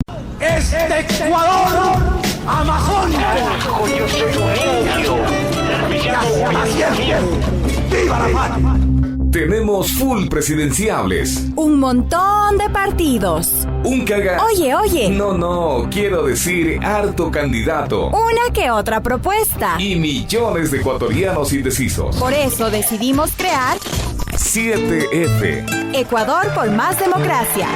Este Ecuador amazónico. Yo soy un indio. ¡Viva la patria! Tenemos full presidenciables. Un montón de partidos. Un caga... Oye. No, quiero decir harto candidato. Una que otra propuesta. Y millones de ecuatorianos indecisos. Por eso decidimos crear 7F. Ecuador por más democracia.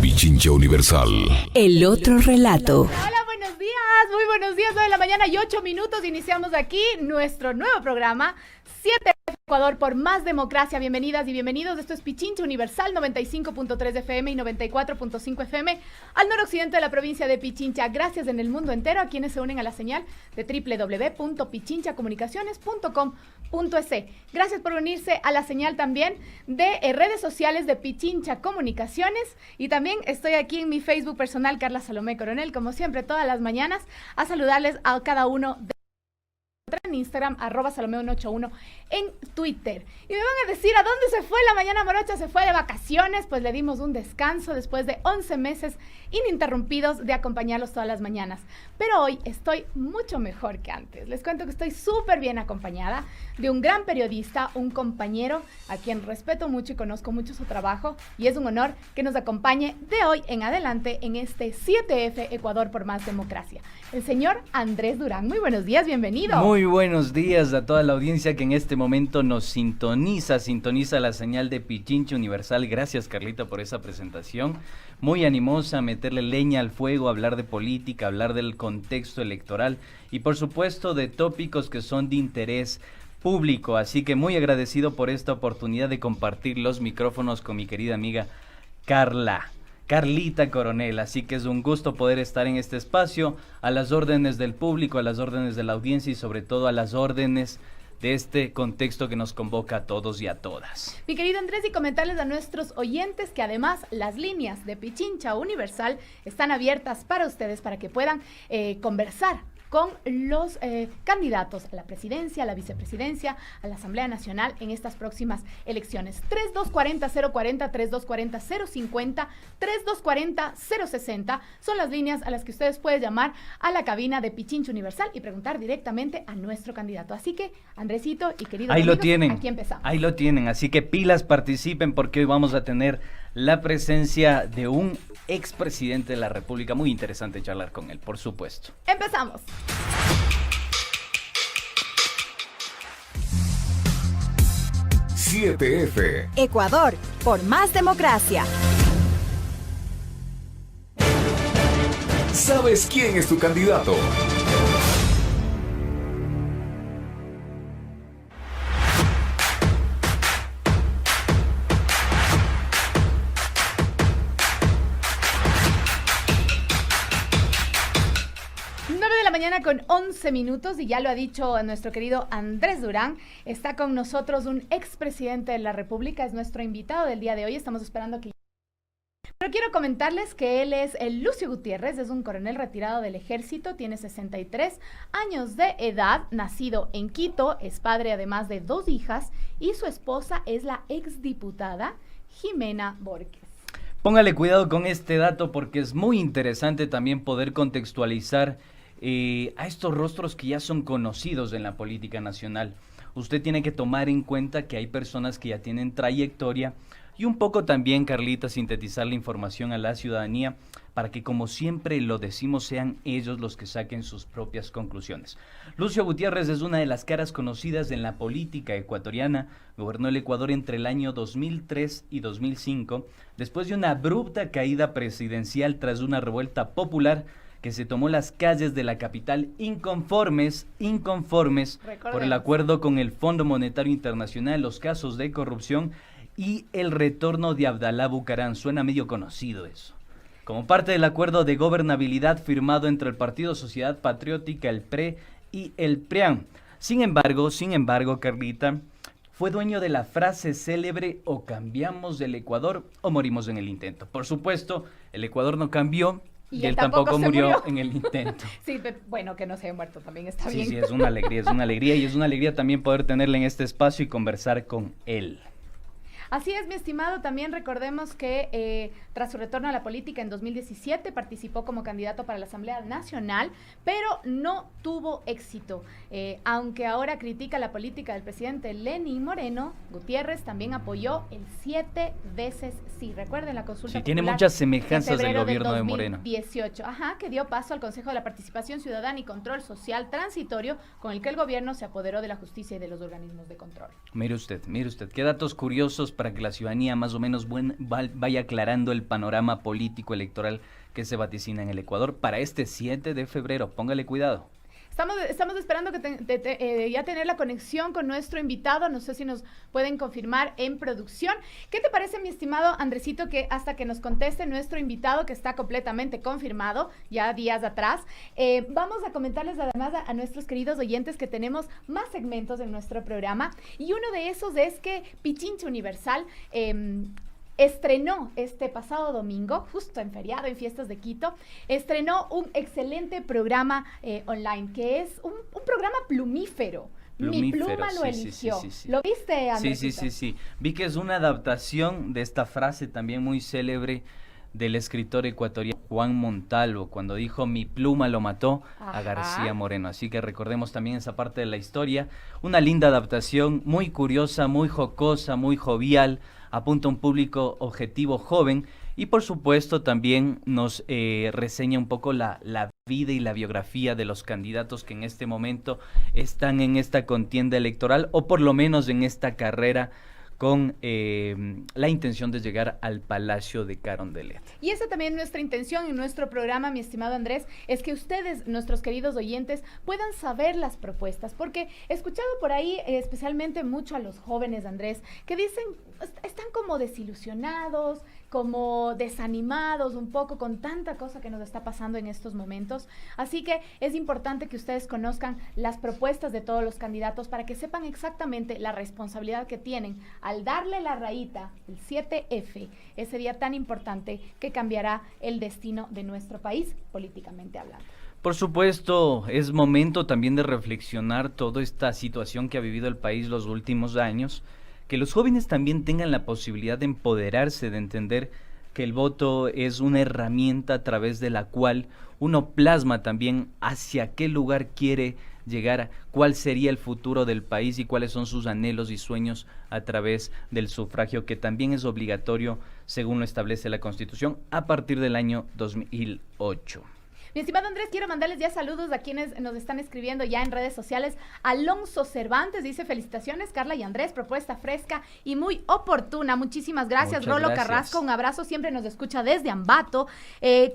Pichincha Universal. El otro relato. Hola, buenos días, muy buenos días, 9 de la mañana y 8 minutos. Iniciamos aquí nuestro nuevo programa, 7 Ecuador por más democracia. Bienvenidas y bienvenidos. Esto es Pichincha Universal 95.3 FM y 94.5 FM al noroccidente de la provincia de Pichincha. Gracias en el mundo entero a quienes se unen a la señal de www.pichinchacomunicaciones.com.es. Gracias por unirse a la señal también de redes sociales de Pichincha Comunicaciones. Y también estoy aquí en mi Facebook personal, Carla Salomé Coronel, como siempre, todas las mañanas, a saludarles a cada uno de en Instagram, @salome181 en Twitter. Y me van a decir, ¿a dónde se fue la mañana morocha? ¿Se fue de vacaciones? Pues le dimos un descanso después de 11 meses ininterrumpidos de acompañarlos todas las mañanas. Pero hoy estoy mucho mejor que antes. Les cuento que estoy súper bien acompañada de un gran periodista, un compañero a quien respeto mucho y conozco mucho su trabajo. Y es un honor que nos acompañe de hoy en adelante en este 7F Ecuador por más democracia. El señor Andrés Durán. Muy buenos días, bienvenido. Muy buenos días a toda la audiencia que en este momento nos sintoniza la señal de Pichincha Universal. Gracias, Carlita, por esa presentación. Muy animosa, meterle leña al fuego, hablar de política, hablar del contexto electoral y por supuesto de tópicos que son de interés público. Así que muy agradecido por esta oportunidad de compartir los micrófonos con mi querida amiga Carlita Coronel, así que es un gusto poder estar en este espacio, a las órdenes del público, a las órdenes de la audiencia y sobre todo a las órdenes de este contexto que nos convoca a todos y a todas. Mi querido Andrés, y comentarles a nuestros oyentes que además las líneas de Pichincha Universal están abiertas para ustedes, para que puedan conversar con los candidatos a la presidencia, a la vicepresidencia, a la Asamblea Nacional en estas próximas elecciones. 3240-040, 3240-050, 3240-060 son las líneas a las que ustedes pueden llamar a la cabina de Pichincha Universal y preguntar directamente a nuestro candidato. Así que, Andresito y queridos ahí amigos, lo tienen, aquí empezamos. Ahí lo tienen, así que pilas, participen porque hoy vamos a tener la presencia de un expresidente de la República. Muy interesante charlar con él, por supuesto. Empezamos. ¡7F! Ecuador por más democracia. ¿Sabes quién es tu candidato? Mañana con 11 minutos y ya lo ha dicho nuestro querido Andrés Durán, está con nosotros un expresidente de la República, es nuestro invitado del día de hoy, estamos esperando que... Pero quiero comentarles que él es el Lucio Gutiérrez, es un coronel retirado del ejército, tiene 63 años de edad, nacido en Quito, es padre además de 2 hijas y su esposa es la exdiputada Jimena Borges. Póngale cuidado con este dato porque es muy interesante también poder contextualizar a estos rostros que ya son conocidos en la política nacional. Usted tiene que tomar en cuenta que hay personas que ya tienen trayectoria y un poco también, Carlita, sintetizar la información a la ciudadanía para que, como siempre lo decimos, sean ellos los que saquen sus propias conclusiones. Lucio Gutiérrez es una de las caras conocidas en la política ecuatoriana. Gobernó el Ecuador entre el año 2003 y 2005, después de una abrupta caída presidencial tras una revuelta popular que se tomó las calles de la capital inconformes por el acuerdo con el Fondo Monetario Internacional, los casos de corrupción y el retorno de Abdalá Bucaram. Suena medio conocido eso. Como parte del acuerdo de gobernabilidad firmado entre el Partido Sociedad Patriótica, el PRE y el PRIAN. Sin embargo, Carlita, fue dueño de la frase célebre: o cambiamos del Ecuador o morimos en el intento. Por supuesto, el Ecuador no cambió. Y él tampoco murió en el intento. Sí, bueno, que no se haya muerto también está bien. Sí, es una alegría y es una alegría también poder tenerle en este espacio y conversar con él. Así es, mi estimado. También recordemos que tras su retorno a la política en 2017 participó como candidato para la Asamblea Nacional, pero no tuvo éxito. Aunque ahora critica la política del presidente Lenín Moreno, Gutiérrez también apoyó el 7 veces sí. Recuerden la consulta Sí, tiene popular muchas semejanzas del en febrero gobierno de Moreno. 2018, que dio paso al Consejo de la Participación Ciudadana y Control Social Transitorio, con el que el gobierno se apoderó de la justicia y de los organismos de control. Mire usted, qué datos curiosos para que la ciudadanía más o menos vaya aclarando el panorama político electoral que se vaticina en el Ecuador para este 7 de febrero. Póngale cuidado. Estamos esperando que ya tener la conexión con nuestro invitado. No sé si nos pueden confirmar en producción. ¿Qué te parece, mi estimado Andresito, que hasta que nos conteste nuestro invitado, que está completamente confirmado ya días atrás, vamos a comentarles además a nuestros queridos oyentes que tenemos más segmentos en nuestro programa, y uno de esos es que Pichincha Universal estrenó este pasado domingo, justo en feriado, en Fiestas de Quito, estrenó un excelente programa online, que es un programa plumífero. Mi pluma lo eligió. Sí. ¿Lo viste, Andrés? Sí. Vi que es una adaptación de esta frase también muy célebre del escritor ecuatoriano Juan Montalvo, cuando dijo mi pluma lo mató a García Moreno. Así que recordemos también esa parte de la historia. Una linda adaptación, muy curiosa, muy jocosa, muy jovial, apunta a un público objetivo joven y por supuesto también nos reseña un poco la vida y la biografía de los candidatos que en este momento están en esta contienda electoral o por lo menos en esta carrera con la intención de llegar al Palacio de Carondelet. Y esa también es nuestra intención en nuestro programa, mi estimado Andrés, es que ustedes, nuestros queridos oyentes, puedan saber las propuestas, porque he escuchado por ahí especialmente mucho a los jóvenes, Andrés, que dicen, están como desilusionados, como desanimados un poco con tanta cosa que nos está pasando en estos momentos. Así que es importante que ustedes conozcan las propuestas de todos los candidatos para que sepan exactamente la responsabilidad que tienen al darle la rayita, el 7F, ese día tan importante que cambiará el destino de nuestro país políticamente hablando. Por supuesto, es momento también de reflexionar toda esta situación que ha vivido el país los últimos años, que los jóvenes también tengan la posibilidad de empoderarse, de entender que el voto es una herramienta a través de la cual uno plasma también hacia qué lugar quiere llegar, cuál sería el futuro del país y cuáles son sus anhelos y sueños a través del sufragio, que también es obligatorio según lo establece la Constitución a partir del año 2008. Mi estimado Andrés, quiero mandarles ya saludos a quienes nos están escribiendo ya en redes sociales. Alonso Cervantes dice, felicitaciones Carla y Andrés, propuesta fresca y muy oportuna. Muchísimas gracias. Muchas Rolo gracias. Carrasco, un abrazo, siempre nos escucha desde Ambato.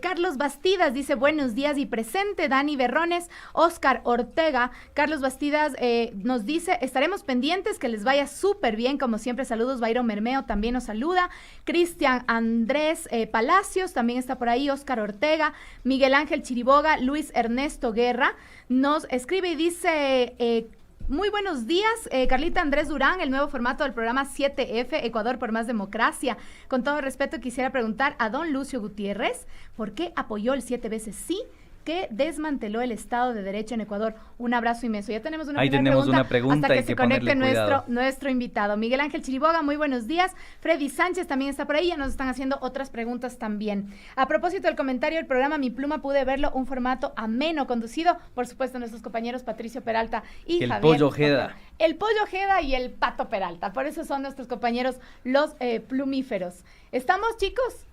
Carlos Bastidas dice, buenos días y presente. Dani Berrones, Oscar Ortega. Carlos Bastidas nos dice, estaremos pendientes, que les vaya súper bien, como siempre. Saludos. Byron Mermeo también nos saluda. Cristian Andrés Palacios también está por ahí. Oscar Ortega. Miguel Ángel Chiriboga, Luis Ernesto Guerra nos escribe y dice, muy buenos días, Carlita. Andrés Durán, el nuevo formato del programa 7F, Ecuador por más democracia. Con todo respeto quisiera preguntar a don Lucio Gutiérrez, ¿por qué apoyó el 7 veces sí que desmanteló el Estado de Derecho en Ecuador? Un abrazo inmenso. Ya tenemos una pregunta hasta que se conecte nuestro invitado. Miguel Ángel Chiriboga, muy buenos días. Freddy Sánchez también está por ahí, ya nos están haciendo otras preguntas también. A propósito del comentario del programa Mi Pluma, pude verlo, un formato ameno, conducido, por supuesto, nuestros compañeros Patricio Peralta y el Javier Pollo Ojeda. El Pollo Ojeda y el Pato Peralta, por eso son nuestros compañeros los plumíferos. ¿Estamos, chicos?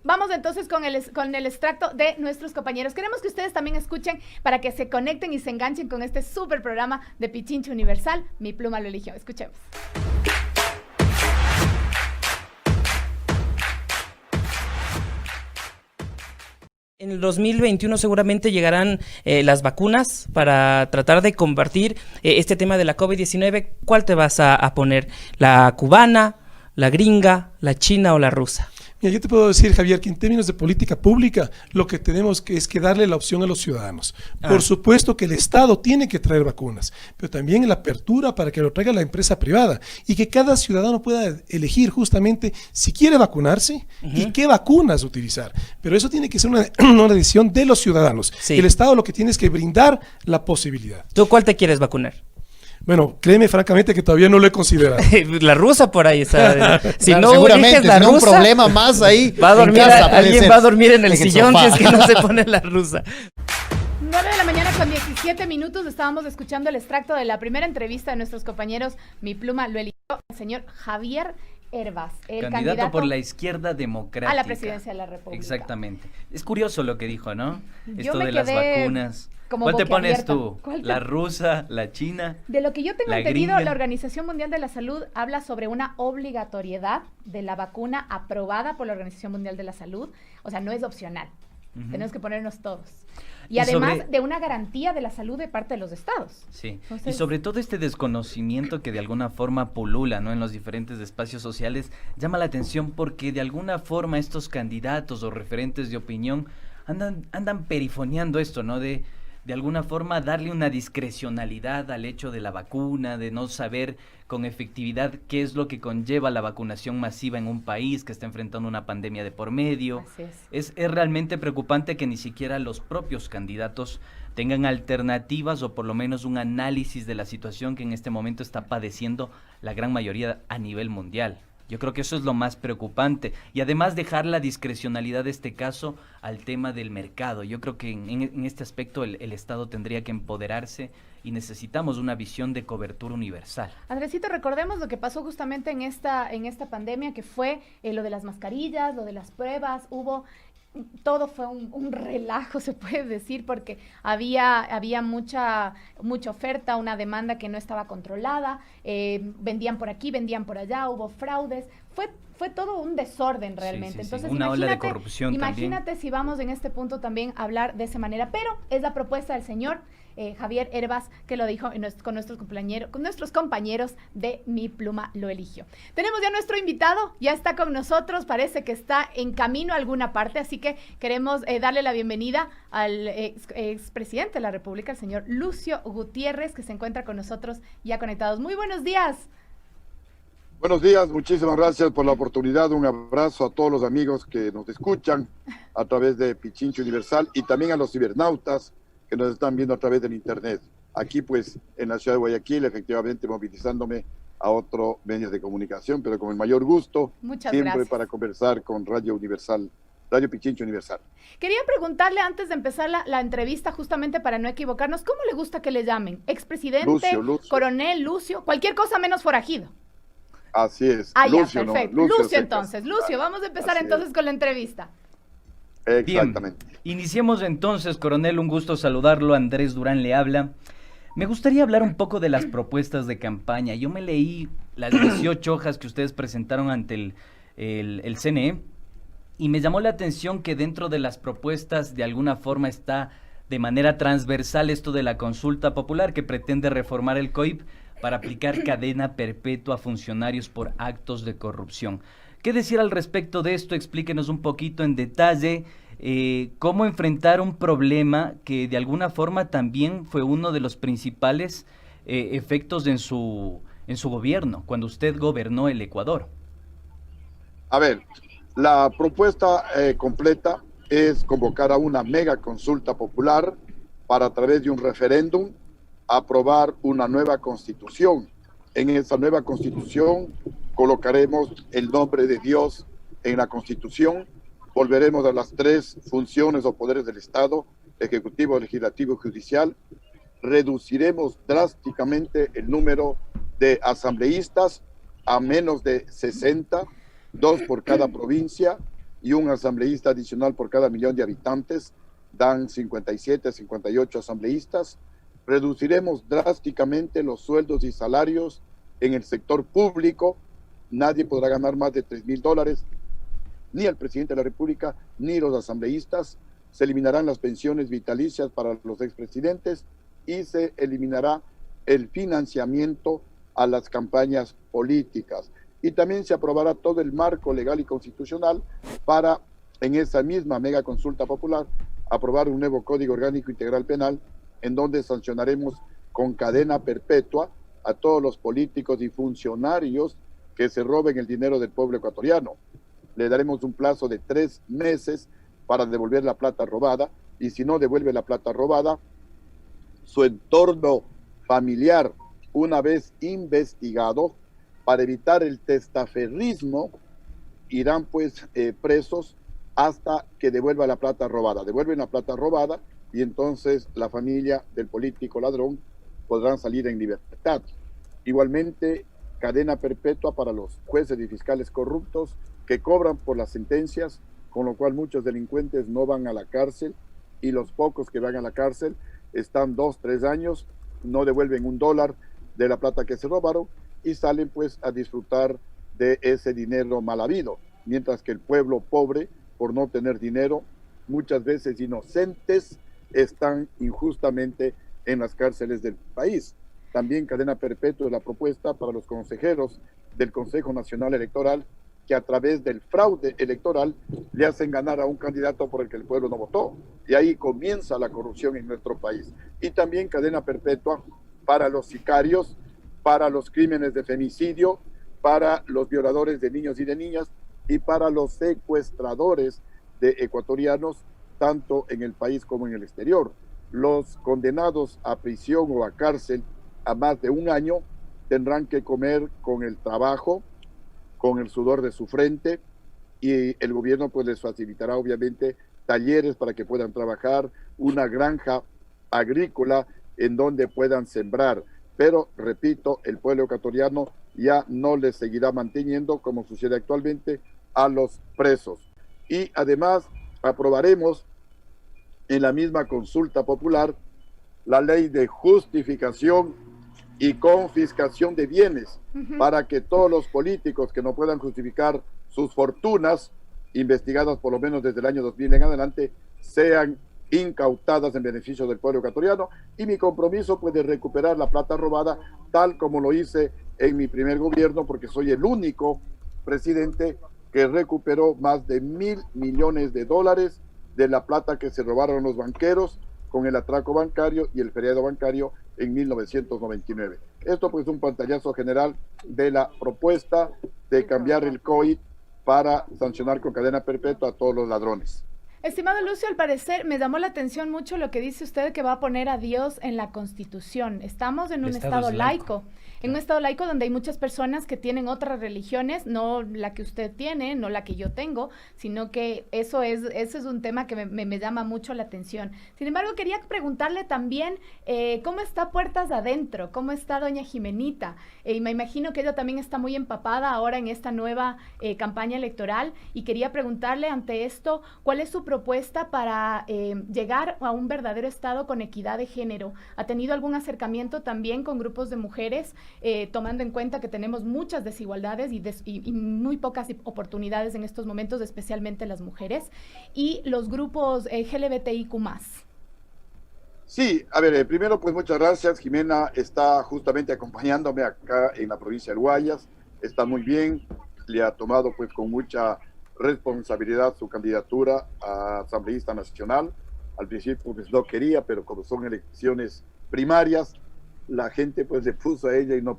Vamos entonces con el extracto de nuestros compañeros. Queremos que ustedes también escuchen para que se conecten y se enganchen con este súper programa de Pichincha Universal. Mi Pluma lo eligió. Escuchemos. En el 2021 seguramente llegarán las vacunas para tratar de combatir este tema de la COVID-19. ¿Cuál te vas a poner? ¿La cubana, la gringa, la china o la rusa? Mira, yo te puedo decir, Javier, que en términos de política pública, lo que tenemos es que darle la opción a los ciudadanos. Por supuesto que el Estado tiene que traer vacunas, pero también la apertura para que lo traiga la empresa privada y que cada ciudadano pueda elegir justamente si quiere vacunarse y qué vacunas utilizar. Pero eso tiene que ser una decisión de los ciudadanos. Sí. El Estado lo que tiene es que brindar la posibilidad. ¿Tú cuál te quieres vacunar? Bueno, créeme francamente que todavía no lo he considerado. La rusa por ahí está. Si Claro, no seguramente, eliges la si no, un rusa, problema más ahí. va a en dormir, casa, puede alguien ser. va a dormir en el En el sillón si sofá. es que no se pone la rusa. 9 de la mañana con 17 minutos estábamos escuchando el extracto de la primera entrevista de nuestros compañeros. Mi pluma lo eligió el señor Javier Hervás, el Candidato por la izquierda democrática. a la presidencia de la República. Exactamente. Es curioso lo que dijo, ¿no? Yo Esto me de las quedé vacunas. como ¿Cuál te pones boquiabierta. tú? ¿Cuál te- ¿La rusa? ¿La china? De lo que yo tengo La entendido, gringa. la Organización Mundial de la Salud habla sobre una obligatoriedad de la vacuna aprobada por la Organización Mundial de la Salud. O sea, no es opcional. Ujú. Tenemos que ponernos todos. Y Y además sobre- de una garantía de la salud de parte de los estados. Sí, y Entonces- sobre todo este desconocimiento que de alguna forma pulula, ¿no? En los diferentes espacios sociales, llama la atención porque de alguna forma estos candidatos o referentes de opinión andan perifoneando esto, ¿no? De alguna forma darle una discrecionalidad al hecho de la vacuna, de no saber con efectividad qué es lo que conlleva la vacunación masiva en un país que está enfrentando una pandemia de por medio. Así es. Es realmente preocupante que ni siquiera los propios candidatos tengan alternativas o por lo menos un análisis de la situación que en este momento está padeciendo la gran mayoría a nivel mundial. Yo creo que eso es lo más preocupante. Y además dejar la discrecionalidad de este caso al tema del mercado. Yo creo que en este aspecto el Estado tendría que empoderarse y necesitamos una visión de cobertura universal. Andresito, recordemos lo que pasó justamente en esta pandemia, que fue lo de las mascarillas, lo de las pruebas, todo fue un relajo, se puede decir, porque había mucha oferta, una demanda que no estaba controlada, vendían por aquí, vendían por allá, hubo fraudes, fue todo un desorden realmente. Sí, sí, sí. Entonces, Una ola de imagínate- corrupción imagínate si vamos en este punto también a hablar de esa manera, pero es la propuesta del señor Javier Hervás, que lo dijo con nuestros compañeros de Mi Pluma lo eligió. Tenemos ya nuestro invitado, ya está con nosotros, parece que está en camino a alguna parte, así que queremos darle la bienvenida al expresidente de la República, el señor Lucio Gutiérrez, que se encuentra con nosotros ya conectados. Muy buenos días. Buenos días, muchísimas gracias por la oportunidad. Un abrazo a todos los amigos que nos escuchan a través de Pichincha Universal y también a los cibernautas que nos están viendo a través del internet. Aquí pues en la ciudad de Guayaquil, efectivamente movilizándome a otros medios de comunicación, pero con el mayor gusto, Muchas siempre gracias. para conversar con Radio Universal, Radio Pichincha Universal. Quería preguntarle antes de empezar la entrevista, justamente para no equivocarnos, ¿cómo le gusta que le llamen? ¿Expresidente, Lucio. coronel, Lucio? Cualquier cosa menos forajido. Así es. Ah, ya, Lucio, ¿no? perfecto. Lucio Lucio, Secas. entonces. Lucio, vamos a empezar Así entonces es. con la entrevista. Exactamente. Bien, iniciemos entonces, coronel, un gusto saludarlo. Andrés Durán le habla. Me gustaría hablar un poco de las propuestas de campaña. Yo me leí las 18 hojas que ustedes presentaron ante el CNE y me llamó la atención que dentro de las propuestas de alguna forma está de manera transversal esto de la consulta popular que pretende reformar el COIP para aplicar cadena perpetua a funcionarios por actos de corrupción. ¿Qué decir al respecto de esto? Explíquenos un poquito en detalle cómo enfrentar un problema que de alguna forma también fue uno de los principales efectos en su gobierno, cuando usted gobernó el Ecuador. A ver, la propuesta completa es convocar a una mega consulta popular para a través de un referéndum aprobar una nueva constitución. En esa nueva constitución colocaremos el nombre de Dios en la constitución, volveremos a las 3 funciones o poderes del Estado, ejecutivo, legislativo y judicial, reduciremos drásticamente el número de asambleístas a menos de 60, 2 por cada provincia y un asambleísta adicional por cada 1.000.000 de habitantes, dan 57, 58 asambleístas. Reduciremos drásticamente los sueldos y salarios en el sector público. Nadie podrá ganar más de $3,000, ni el presidente de la República, ni los asambleístas. Se eliminarán las pensiones vitalicias para los expresidentes y se eliminará el financiamiento a las campañas políticas. Y también se aprobará todo el marco legal y constitucional para, en esa misma mega consulta popular, aprobar un nuevo Código Orgánico Integral Penal en donde sancionaremos con cadena perpetua a todos los políticos y funcionarios que se roben el dinero del pueblo ecuatoriano. Le daremos un plazo de 3 meses para devolver la plata robada, y si no devuelve la plata robada, su entorno familiar, una vez investigado, para evitar el testaferrismo, irán pues presos hasta que devuelva la plata robada. Devuelven la plata robada y entonces la familia del político ladrón podrán salir en libertad. Igualmente, cadena perpetua para los jueces y fiscales corruptos que cobran por las sentencias, con lo cual muchos delincuentes no van a la cárcel y los pocos que van a la cárcel están 2, 3 años, no devuelven $1 de la plata que se robaron y salen pues a disfrutar de ese dinero mal habido, mientras que el pueblo pobre, por no tener dinero, muchas veces inocentes, están injustamente en las cárceles del país. También cadena perpetua es la propuesta para los consejeros del Consejo Nacional Electoral que a través del fraude electoral le hacen ganar a un candidato por el que el pueblo no votó. Y ahí comienza la corrupción en nuestro país. Y también cadena perpetua para los sicarios, para los crímenes de femicidio, para los violadores de niños y de niñas y para los secuestradores de ecuatorianos, tanto en el país como en el exterior. Los condenados a prisión o a cárcel a más de 1 año tendrán que comer con el trabajo, con el sudor de su frente, y el gobierno pues les facilitará obviamente talleres para que puedan trabajar, una granja agrícola en donde puedan sembrar. Pero, repito, el pueblo ecuatoriano ya no les seguirá manteniendo, como sucede actualmente, a los presos. Y además aprobaremos en la misma consulta popular la ley de justificación y confiscación de bienes para que todos los políticos que no puedan justificar sus fortunas, investigadas por lo menos desde el año 2000 en adelante, sean incautadas en beneficio del pueblo ecuatoriano. Y mi compromiso pues de recuperar la plata robada, tal como lo hice en mi primer gobierno, porque soy el único presidente que recuperó más de $1.000 millones de la plata que se robaron los banqueros con el atraco bancario y el feriado bancario en 1999. Esto pues es un pantallazo general de la propuesta de cambiar el COID para sancionar con cadena perpetua a todos los ladrones. Estimado Lucio, al parecer me llamó la atención mucho lo que dice usted, que va a poner a Dios en la Constitución. Estamos en un estado laico. En un estado laico donde hay muchas personas que tienen otras religiones, no la que usted tiene, no la que yo tengo, sino que ese es un tema que me llama mucho la atención. Sin embargo, quería preguntarle también cómo está Puertas Adentro, cómo está doña Jimenita. Y me imagino que ella también está muy empapada ahora en esta nueva campaña electoral, y quería preguntarle ante esto, ¿cuál es su propuesta para llegar a un verdadero estado con equidad de género? ¿Ha tenido algún acercamiento también con grupos de mujeres, tomando en cuenta que tenemos muchas desigualdades y muy pocas oportunidades en estos momentos, especialmente las mujeres, y los grupos LGBTIQ+? Sí, a ver, primero pues muchas gracias. Jimena está justamente acompañándome acá en la provincia del Guayas, está muy bien, le ha tomado pues con mucha responsabilidad su candidatura a asambleísta nacional. Al principio pues no quería, pero como son elecciones primarias, la gente pues le puso a ella y no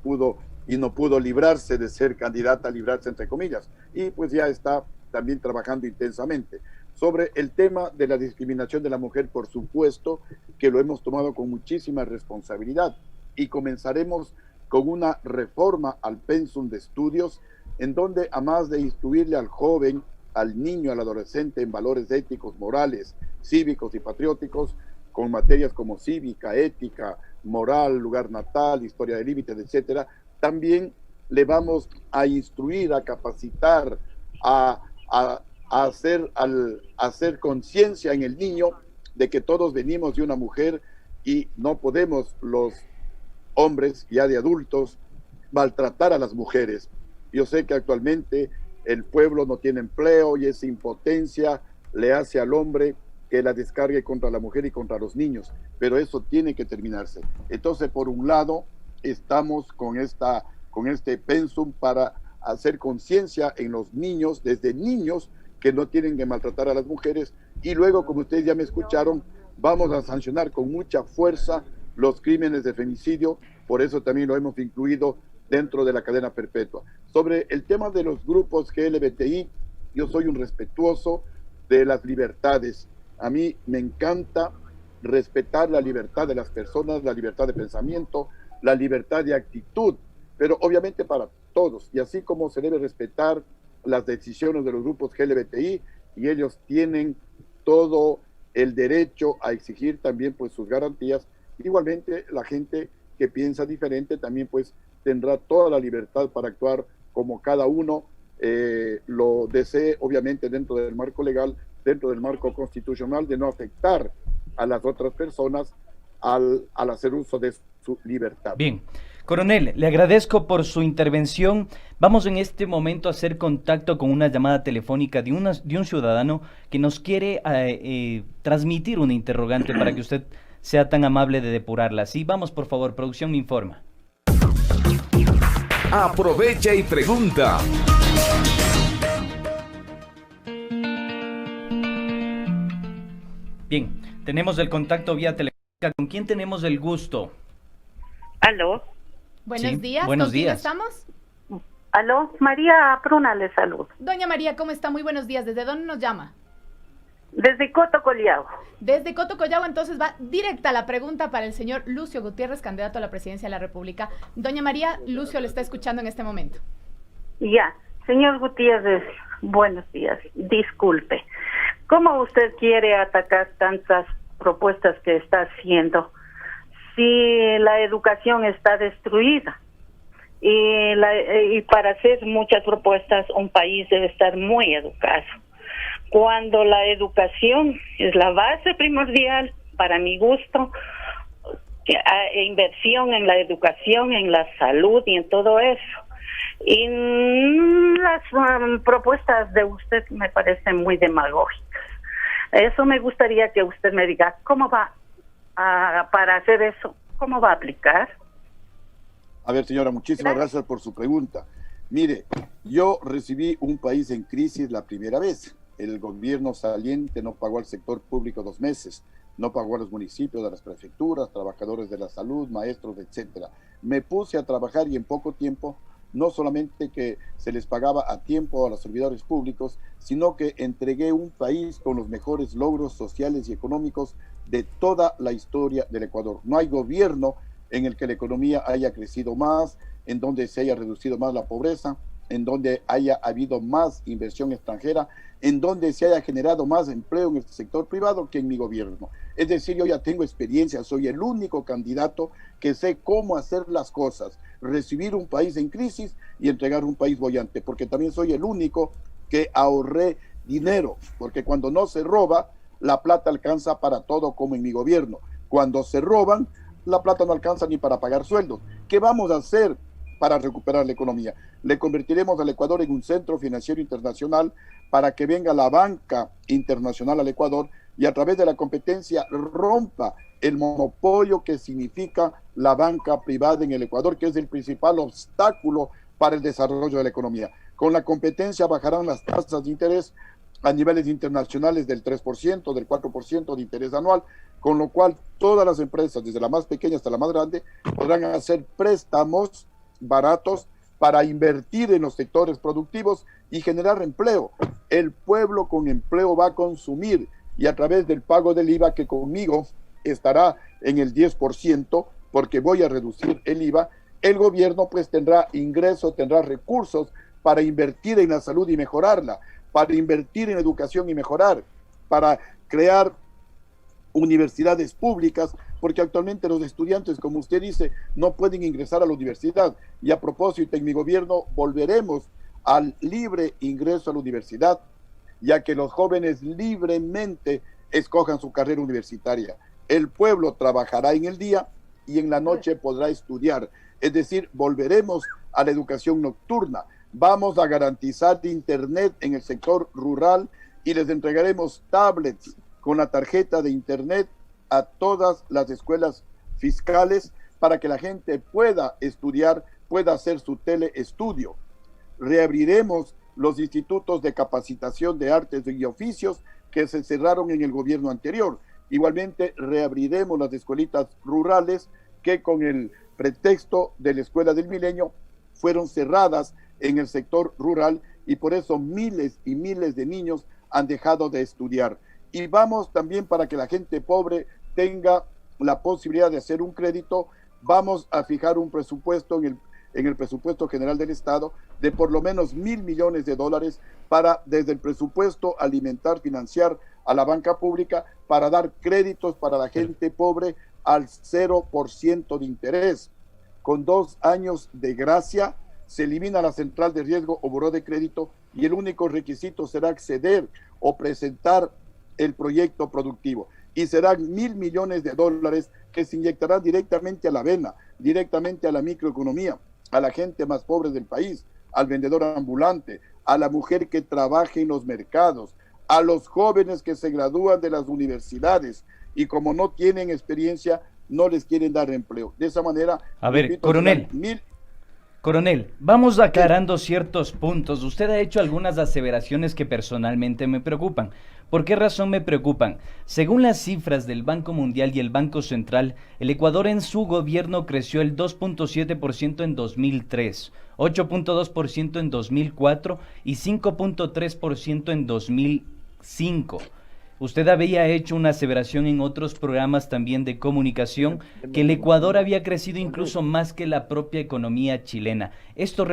pudo librarse de ser candidata, librarse entre comillas, y pues ya está también trabajando intensamente. Sobre el tema de la discriminación de la mujer, por supuesto que lo hemos tomado con muchísima responsabilidad y comenzaremos con una reforma al pensum de estudios en donde, además de instruirle al joven, al niño, al adolescente en valores éticos, morales, cívicos y patrióticos, con materias como cívica, ética, moral, lugar natal, historia de límites, etcétera, también le vamos a instruir, a capacitar, a hacer conciencia en el niño de que todos venimos de una mujer y no podemos los hombres ya de adultos maltratar a las mujeres. Yo sé que actualmente el pueblo no tiene empleo y esa impotencia le hace al hombre que la descargue contra la mujer y contra los niños, pero eso tiene que terminarse. Entonces, por un lado, estamos con este pensum para hacer conciencia en los niños, desde niños, que no tienen que maltratar a las mujeres, y luego, como ustedes ya me escucharon, vamos a sancionar con mucha fuerza los crímenes de femicidio, por eso también lo hemos incluido dentro de la cadena perpetua. Sobre el tema de los grupos LGBTI, yo soy un respetuoso de las libertades. A mí me encanta respetar la libertad de las personas, la libertad de pensamiento, la libertad de actitud, pero obviamente para todos, y así como se debe respetar las decisiones de los grupos LGBTI, y ellos tienen todo el derecho a exigir también pues sus garantías, igualmente la gente que piensa diferente también pues tendrá toda la libertad para actuar como cada uno lo desee, obviamente dentro del marco legal, dentro del marco constitucional, de no afectar a las otras personas al hacer uso de su libertad. Bien, coronel, le agradezco por su intervención. Vamos en este momento a hacer contacto con una llamada telefónica de un ciudadano que nos quiere transmitir una interrogante para que usted sea tan amable de depurarla. Sí, vamos por favor, producción me informa. Aprovecha y pregunta. Bien, tenemos el contacto vía telefónica. ¿Con quién tenemos el gusto? Aló. Buenos Sí, días. buenos ¿Con quién días. estamos? Aló, María Pruna le saludo. Doña María, ¿cómo está? Muy buenos días. ¿Desde dónde nos llama? Desde Coto Collao. Desde Coto Collao, entonces va directa la pregunta para el señor Lucio Gutiérrez, candidato a la presidencia de la República. Doña María, Lucio le está escuchando en este momento. Ya, señor Gutiérrez, buenos días. Disculpe, ¿cómo usted quiere atacar tantas propuestas que está haciendo si la educación está destruida? Y para hacer muchas propuestas, un país debe estar muy educado. Cuando la educación es la base primordial, para mi gusto, inversión en la educación, en la salud y en todo eso. Y las propuestas de usted me parecen muy demagógicas. Eso me gustaría que usted me diga, ¿cómo va para hacer eso? ¿Cómo va a aplicar? A ver, señora, muchísimas gracias por su pregunta. Mire, yo recibí un país en crisis la primera vez. El gobierno saliente no pagó al sector público 2 meses, no pagó a los municipios, a las prefecturas, trabajadores de la salud, maestros, etcétera. Me puse a trabajar y en poco tiempo, no solamente que se les pagaba a tiempo a los servidores públicos, sino que entregué un país con los mejores logros sociales y económicos de toda la historia del Ecuador. No hay gobierno en el que la economía haya crecido más, en donde se haya reducido más la pobreza, en donde haya habido más inversión extranjera, en donde se haya generado más empleo en el sector privado que en mi gobierno. Es decir, yo ya tengo experiencia, soy el único candidato que sé cómo hacer las cosas, recibir un país en crisis y entregar un país boyante, porque también soy el único que ahorré dinero, porque cuando no se roba, la plata alcanza para todo como en mi gobierno. Cuando se roban, la plata no alcanza ni para pagar sueldos. ¿Qué vamos a hacer para recuperar la economía? Le convertiremos al Ecuador en un centro financiero internacional para que venga la banca internacional al Ecuador y a través de la competencia rompa el monopolio que significa la banca privada en el Ecuador, que es el principal obstáculo para el desarrollo de la economía. Con la competencia bajarán las tasas de interés a niveles internacionales del 3%, del 4% de interés anual, con lo cual todas las empresas, desde la más pequeña hasta la más grande, podrán hacer préstamos baratos para invertir en los sectores productivos y generar empleo. El pueblo con empleo va a consumir y a través del pago del IVA, que conmigo estará en el 10%, porque voy a reducir el IVA, el gobierno pues tendrá ingresos, tendrá recursos para invertir en la salud y mejorarla, para invertir en educación y mejorar, para crear universidades públicas, porque actualmente los estudiantes, como usted dice, no pueden ingresar a la universidad. Y a propósito, en mi gobierno volveremos al libre ingreso a la universidad, ya que los jóvenes libremente escojan su carrera universitaria. El pueblo trabajará en el día y en la noche podrá estudiar. Es decir, volveremos a la educación nocturna. Vamos a garantizar internet en el sector rural y les entregaremos tablets con la tarjeta de internet a todas las escuelas fiscales para que la gente pueda estudiar, pueda hacer su teleestudio. Reabriremos los institutos de capacitación de artes y oficios que se cerraron en el gobierno anterior. Igualmente reabriremos las escuelitas rurales que con el pretexto de la Escuela del Milenio fueron cerradas en el sector rural y por eso miles y miles de niños han dejado de estudiar. Y vamos también para que la gente pobre tenga la posibilidad de hacer un crédito vamos a fijar un presupuesto en el presupuesto general del Estado de por lo menos $1.000 millones para, desde el presupuesto, alimentar, financiar a la banca pública para dar créditos para la gente pobre al 0% de interés. Con 2 años de gracia, se elimina la central de riesgo o buró de crédito y el único requisito será acceder o presentar el proyecto productivo. Y serán $1.000 millones que se inyectarán directamente a la vena, directamente a la microeconomía, a la gente más pobre del país, al vendedor ambulante, a la mujer que trabaja en los mercados, a los jóvenes que se gradúan de las universidades y como no tienen experiencia, no les quieren dar empleo. De esa manera... A ver, Coronel, vamos aclarando ciertos puntos. Usted ha hecho algunas aseveraciones que personalmente me preocupan. ¿Por qué razón me preocupan? Según las cifras del Banco Mundial y el Banco Central, el Ecuador en su gobierno creció el 2.7% en 2003, 8.2% en 2004 y 5.3% en 2005. Usted había hecho una aseveración en otros programas también de comunicación que el Ecuador había crecido incluso más que la propia economía chilena. Esto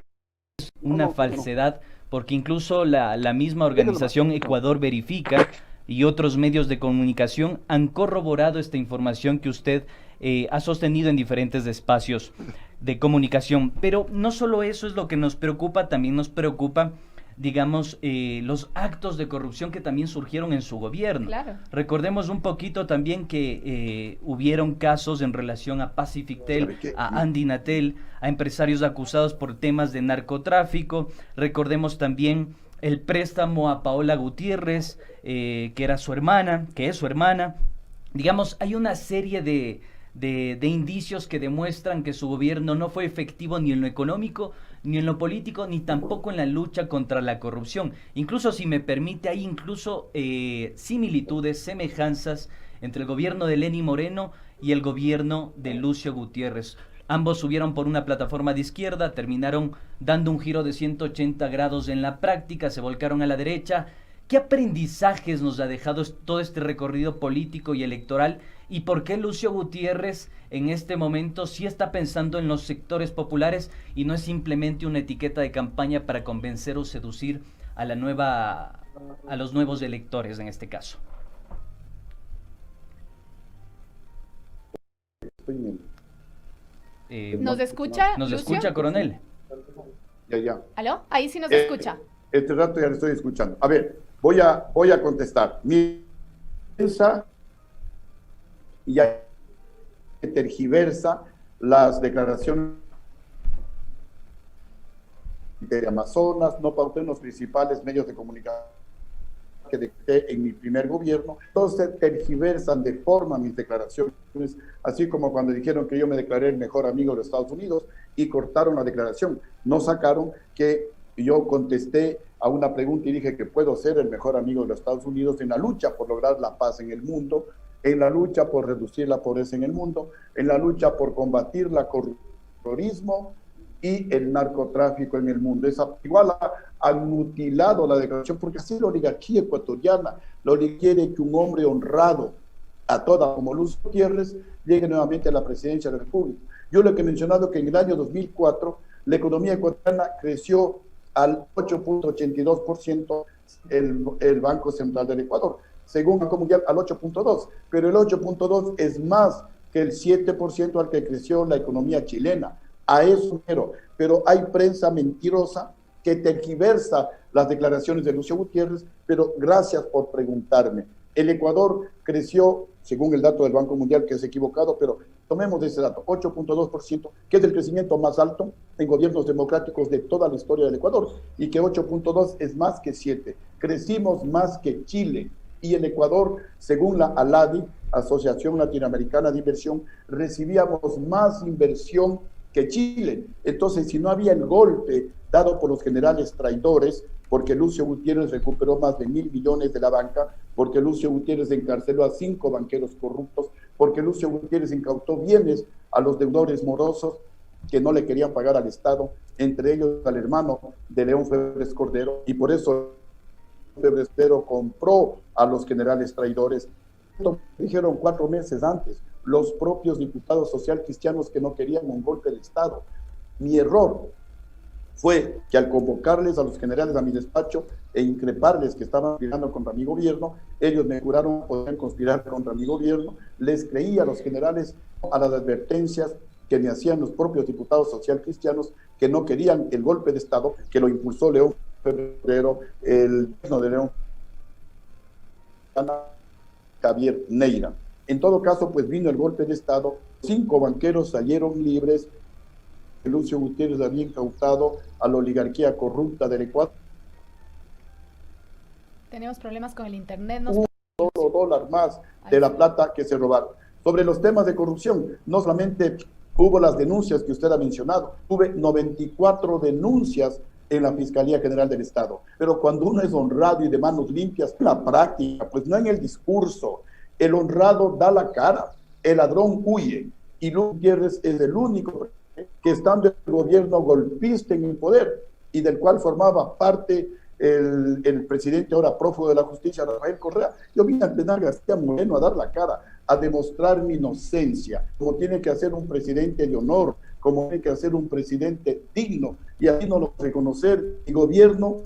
es una falsedad porque incluso la misma organización Ecuador Verifica y otros medios de comunicación han corroborado esta información que usted ha sostenido en diferentes espacios de comunicación. Pero no solo eso es lo que nos preocupa, también nos preocupa, digamos, los actos de corrupción que también surgieron en su gobierno. Claro. Recordemos un poquito también que hubieron casos en relación a Pacifictel, a Andinatel, a empresarios acusados por temas de narcotráfico. Recordemos también el préstamo a Paola Gutiérrez, que es su hermana. Digamos, hay una serie de indicios que demuestran que su gobierno no fue efectivo ni en lo económico, ni en lo político, ni tampoco en la lucha contra la corrupción. Incluso, si me permite, hay incluso similitudes, semejanzas entre el gobierno de Lenín Moreno y el gobierno de Lucio Gutiérrez. Ambos subieron por una plataforma de izquierda, terminaron dando un giro de 180 grados en la práctica, se volcaron a la derecha. ¿Qué aprendizajes nos ha dejado todo este recorrido político y electoral? ¿Y por qué Lucio Gutiérrez en este momento sí está pensando en los sectores populares y no es simplemente una etiqueta de campaña para convencer o seducir a los nuevos electores en este caso? ¿Nos escucha, ¿Nos Lucio? escucha, coronel? Ya. ¿Aló? Ahí sí nos escucha. Este rato ya le estoy escuchando. A ver, voy a contestar. Mi piensa y ya tergiversa las declaraciones de Amazonas, no pauté en los principales medios de comunicación que dicté en mi primer gobierno. Entonces tergiversan, deforman mis declaraciones, así como cuando dijeron que yo me declaré el mejor amigo de los Estados Unidos y cortaron la declaración. No sacaron que yo contesté a una pregunta y dije que puedo ser el mejor amigo de los Estados Unidos en la lucha por lograr la paz en el mundo, en la lucha por reducir la pobreza en el mundo, en la lucha por combatir la terrorismo y el narcotráfico en el mundo. Igual han mutilado la declaración, porque así la oligarquía ecuatoriana, la oligarquía quiere que un hombre honrado a toda como Lucio Gutiérrez llegue nuevamente a la presidencia de la República. Yo lo que he mencionado que en el año 2004 la economía ecuatoriana creció al 8.82% el Banco Central del Ecuador, según el Banco Mundial al 8.2%, pero el 8.2% es más que el 7% al que creció la economía chilena. A eso pero hay prensa mentirosa que tergiversa las declaraciones de Lucio Gutiérrez, pero gracias por preguntarme. El Ecuador creció, según el dato del Banco Mundial, que es equivocado, pero tomemos ese dato, 8.2%, que es el crecimiento más alto en gobiernos democráticos de toda la historia del Ecuador, y que 8.2 es más que 7. Crecimos más que Chile, y el Ecuador, según la ALADI, Asociación Latinoamericana de Inversión, recibíamos más inversión que Chile. Entonces, si no había el golpe dado por los generales traidores, porque Lucio Gutiérrez recuperó más de 1.000 millones de la banca, porque Lucio Gutiérrez encarceló a 5 banqueros corruptos, porque Lucio Gutiérrez incautó bienes a los deudores morosos que no le querían pagar al Estado, entre ellos al hermano de León Febres Cordero, y por eso Febres Cordero compró a los generales traidores. Esto dijeron 4 meses antes. los propios diputados social cristianos que no querían un golpe de Estado. Mi error fue que al convocarles a los generales a mi despacho e increparles que estaban conspirando contra mi gobierno, ellos me juraron poder conspirar contra mi gobierno. Les creí a los generales a las advertencias que me hacían los propios diputados social cristianos que no querían el golpe de Estado, que lo impulsó León Febrero, el gobierno de León, Javier Neira. En todo caso, pues vino el golpe de Estado, 5 banqueros salieron libres, Lucio Gutiérrez había incautado a la oligarquía corrupta del Ecuador. Tenemos problemas con el internet. Un solo dólar más de la plata que se robaron. Sobre los temas de corrupción, no solamente hubo las denuncias que usted ha mencionado, tuve 94 denuncias en la Fiscalía General del Estado. Pero cuando uno es honrado y de manos limpias, en la práctica, pues no en el discurso, el honrado da la cara, el ladrón huye. Y Luis Gutiérrez es el único que estando en el gobierno golpista en el poder y del cual formaba parte el presidente ahora prófugo de la justicia, Rafael Correa. Yo vine a plenar García Moreno a dar la cara, a demostrar mi inocencia, como tiene que hacer un presidente de honor, como tiene que hacer un presidente digno, y así no lo reconocer. Mi gobierno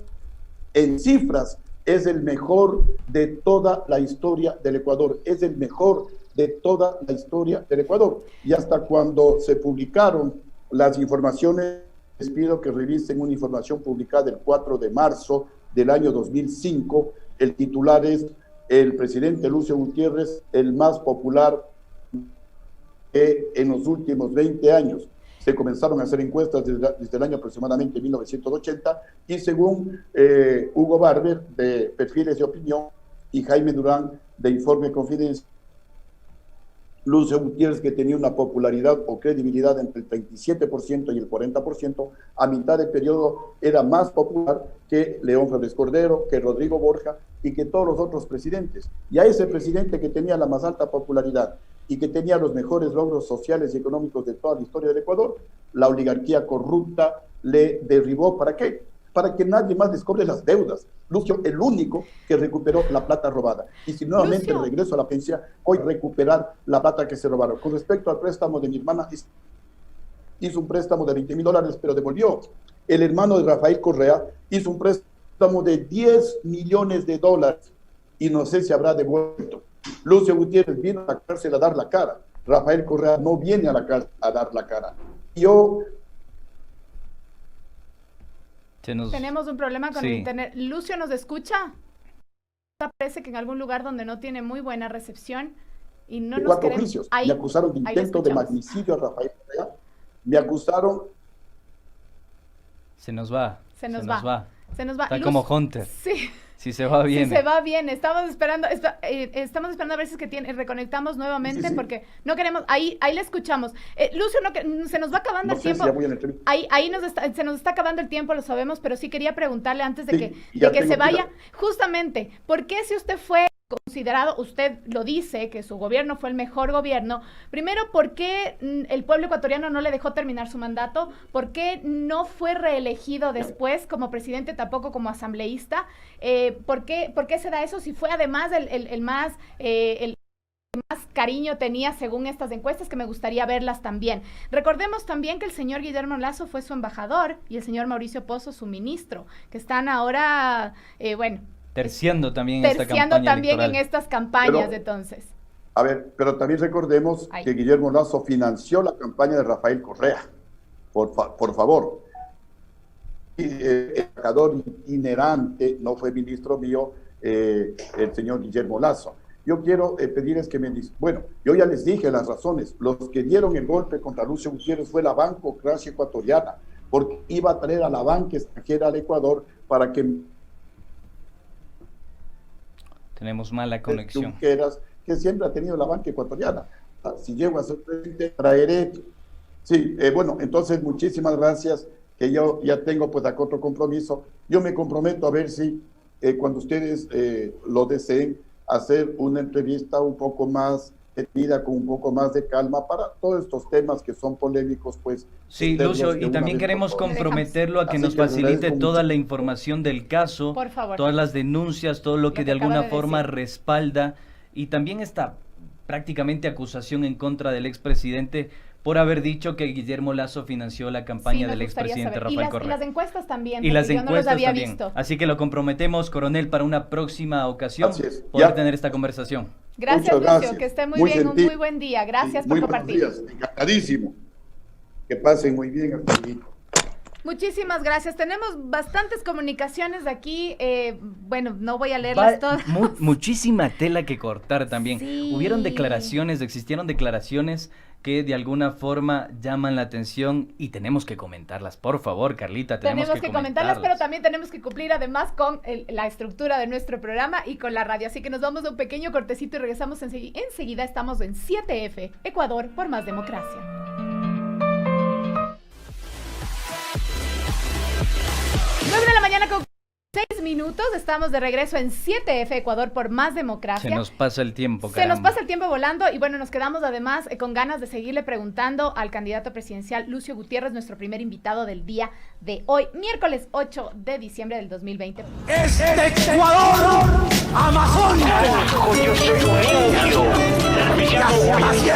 en cifras es el mejor de toda la historia del Ecuador, es el mejor de toda la historia del Ecuador. Y hasta cuando se publicaron las informaciones, les pido que revisen una información publicada el 4 de marzo del año 2005. El titular es: el presidente Lucio Gutiérrez, el más popular en los últimos 20 años. Se comenzaron a hacer encuestas desde el año aproximadamente 1980 y según Hugo Barber de Perfiles de Opinión y Jaime Durán de Informe Confidencial, Lucio Gutiérrez, que tenía una popularidad o credibilidad entre el 37% y el 40%, a mitad de periodo era más popular que León Febres Cordero, que Rodrigo Borja y que todos los otros presidentes. Y a ese presidente que tenía la más alta popularidad y que tenía los mejores logros sociales y económicos de toda la historia del Ecuador, la oligarquía corrupta le derribó. ¿Para qué? Para que nadie más les cobre las deudas. Lucio, el único que recuperó la plata robada. Y si nuevamente Lucio, regreso a la pensión, hoy recuperar la plata que se robaron. Con respecto al préstamo de mi hermana, hizo un préstamo de $20,000, pero devolvió. El hermano de Rafael Correa hizo un préstamo de $10 millones y no sé si habrá devuelto. Lucio Gutiérrez vino a la cárcel a dar la cara. Rafael Correa no viene a la cárcel a dar la cara. Tenemos un problema con Sí. el internet. Lucio, ¿nos escucha? Parece que en algún lugar donde no tiene muy buena recepción y no nos 4 queremos... juicios. Ahí, Me acusaron de ahí lo intento de escuchamos. magnicidio a Rafael Correa. Me acusaron... Se nos va. Se nos va. Está como Hunter. Sí. Si se va bien. Sí, se va bien. Estamos esperando a ver si es que reconectamos nuevamente Sí. porque no queremos... Ahí le escuchamos. Lucio, se nos va acabando No el sé si tiempo. ya voy a la entrevista. Ahí se nos está acabando el tiempo, lo sabemos, pero sí quería preguntarle antes de Sí, que, ya de que tengo se que vaya, ir justamente, ¿por qué si usted fue considerado, usted lo dice, que su gobierno fue el mejor gobierno, primero, ¿por qué el pueblo ecuatoriano no le dejó terminar su mandato? ¿Por qué no fue reelegido después como presidente, tampoco como asambleísta? ¿Por qué se da eso si fue además el más cariño tenía según estas encuestas, que me gustaría verlas también? Recordemos también que el señor Guillermo Lasso fue su embajador y el señor Mauricio Pozo su ministro, que están ahora, Terciando también esta terciando campaña también electoral. en estas campañas. Pero- entonces. A ver, pero también recordemos Ay. que Guillermo Lasso financió la campaña de Rafael Correa. Por favor. El embajador itinerante no fue ministro mío, el señor Guillermo Lasso. Yo quiero pedirles que bueno, yo ya les dije las razones. Los que dieron el golpe contra Lucio Gutiérrez fue la bancocracia ecuatoriana, porque iba a traer a la banca extranjera al Ecuador para que Tenemos mala conexión. Junqueras, que siempre ha tenido la banca ecuatoriana. Si llego a ser presidente, traeré. Sí, bueno, entonces muchísimas gracias, que yo ya tengo pues acá otro compromiso. Yo me comprometo a ver si cuando ustedes lo deseen, hacer una entrevista un poco más detenida, con un poco más de calma para todos estos temas que son polémicos, pues. Sí, entenderlos Lucio, de y una también vez por queremos todas. comprometerlo a que Así nos que facilite agradezco toda mucho. la información del caso, Por favor. todas las denuncias, todo lo que Lo de que acaba alguna de forma decir. respalda, y también esta prácticamente acusación en contra del expresidente por haber dicho que Guillermo Lazo financió la campaña del expresidente Rafael Correa. Y las encuestas también, Y las porque yo no los encuestas había también. visto. Así que lo comprometemos, coronel, para una próxima ocasión Así es. poder Ya. tener esta conversación. Gracias, Muchas Lucio, gracias. que esté muy, Muy bien, gentil. un muy buen día. Gracias por Muy buenos compartir. días, encantadísimo. Que pasen muy bien hasta luego. Muchísimas gracias. Tenemos bastantes comunicaciones de aquí. Bueno, no voy a leerlas todas. Muchísima tela que cortar también. Sí. Existieron declaraciones que de alguna forma llaman la atención y tenemos que comentarlas. Por favor, Carlita, tenemos que comentarlas, pero también tenemos que cumplir además con la estructura de nuestro programa y con la radio. Así que nos vamos a un pequeño cortecito y regresamos enseguida. Estamos en 7F, Ecuador por más democracia. 9 de la mañana con 6 minutos, estamos de regreso en 7F Ecuador por más democracia. Se nos pasa el tiempo, Se caramba. nos pasa el tiempo volando y bueno, nos quedamos además con ganas de seguirle preguntando al candidato presidencial Lucio Gutiérrez, nuestro primer invitado del día de hoy, miércoles 8 de diciembre del 2020. Este Ecuador amazónico. Ya se llama así.